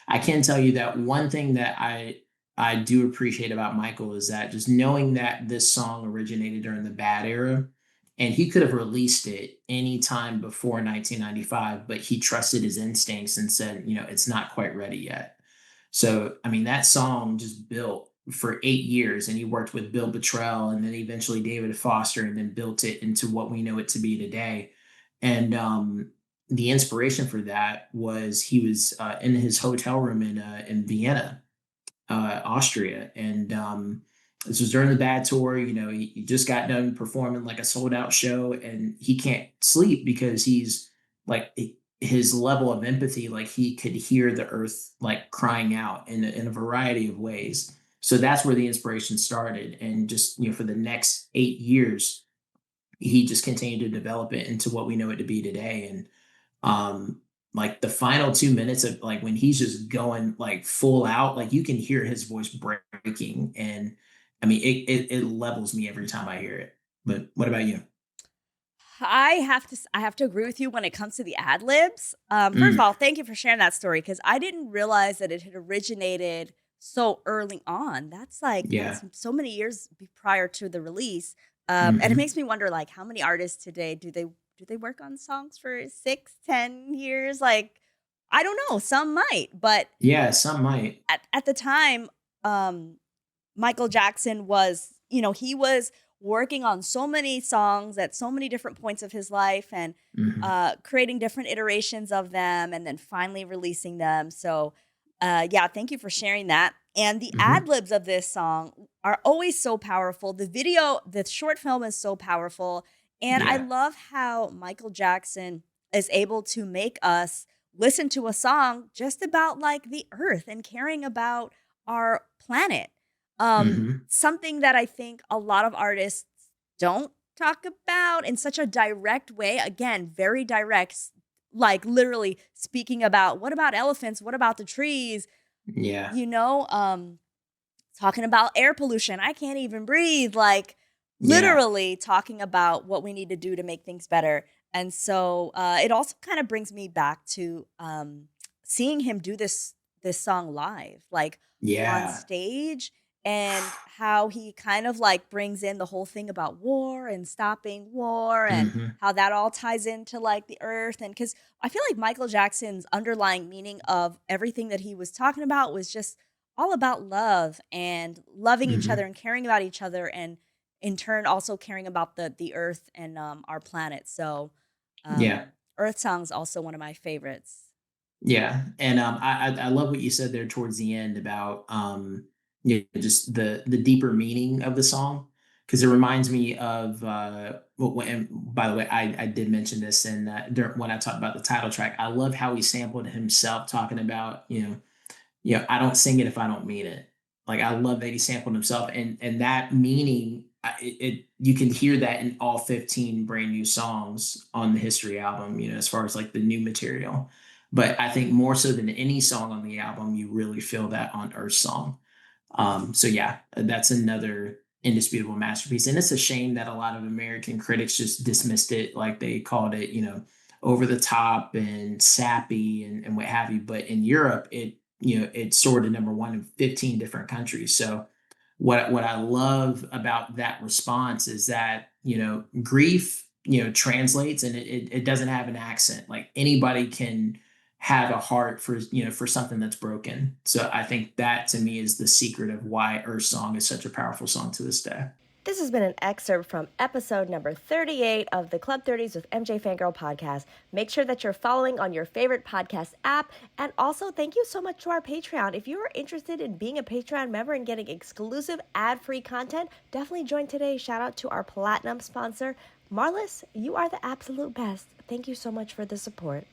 I can tell you that one thing that I do appreciate about Michael is that just knowing that this song originated during the bad era, and he could have released it anytime before 1995, but he trusted his instincts and said, it's not quite ready yet. So, I mean, that song just built for 8 years, and he worked with Bill Bottrell and then eventually David Foster, and then built it into what we know it to be today. And the inspiration for that was he was in his hotel room in Vienna, Austria, and this was during the bad tour. He just got done performing like a sold out show, and he can't sleep because he's like his level of empathy, like he could hear the earth like crying out in a variety of ways. So that's where the inspiration started, and just for the next 8 years, he just continued to develop it into what we know it to be today. And like the final 2 minutes of like when he's just going like full out, like you can hear his voice breaking, and I mean it levels me every time I hear it. But what about you? I have to agree with you when it comes to the ad libs. First of Mm, all, thank you for sharing that story because I didn't realize that it had originated so early on. yeah. That's so many years prior to the release. And it Hmm. makes me wonder, like, how many artists today do they work on songs for 6, 10 years? Like, I don't know. Some might, but Yeah, some might. at the time, um, Michael Jackson was, he was working on so many songs at so many different points of his life and Hmm. creating different iterations of them and then finally releasing them. So, yeah, thank you for sharing that. And the ad Hmm. libs of this song are always so powerful. The short film is so powerful. And I Yeah. love how Michael Jackson is able to make us listen to a song just about like the earth and caring about our planet. Hmm. Something that I think a lot of artists don't talk about in such a direct way. Again, very direct, like literally speaking about what about elephants? What about the trees? Yeah. You know, talking about air pollution. I can't even breathe. Like Yeah. literally talking about what we need to do to make things better. And so it also kind of brings me back to seeing him do this song live, like on Yeah. stage, and how he kind of like brings in the whole thing about war and stopping war and Hmm. how that all ties into like the earth. And because I feel like Michael Jackson's underlying meaning of everything that he was talking about was just all about love and loving each other Hmm. and caring about each other and in turn also caring about the earth and our planet. So Yeah. Earth Song's also one of my favorites. Yeah, and I love what you said there towards the end about just the deeper meaning of the song, because it reminds me of and by the way, I did mention this in when I talked about the title track. I love how he sampled himself talking about I don't sing it if I don't mean it. Like I love that he sampled himself, and that meaning you can hear that in all 15 brand new songs on the History album. As far as like the new material, but I think more so than any song on the album, you really feel that on Earth Song. So yeah, that's another indisputable masterpiece, and it's a shame that a lot of American critics just dismissed it, like they called it, over the top and sappy and what have you. But in Europe, it soared to number one in 15 different countries. So what I love about that response is that grief translates, and it doesn't have an accent. Like anybody can have a heart for something that's broken. So I think that to me is the secret of why Earth Song is such a powerful song to this day. This has been an excerpt from episode number 38 of the Club 30s with MJ Fangirl podcast. Make sure that you're following on your favorite podcast app. And also, thank you so much to our Patreon. If you are interested in being a Patreon member and getting exclusive ad-free content, definitely join today. Shout out to our platinum sponsor, Marlis. You are the absolute best. Thank you so much for the support.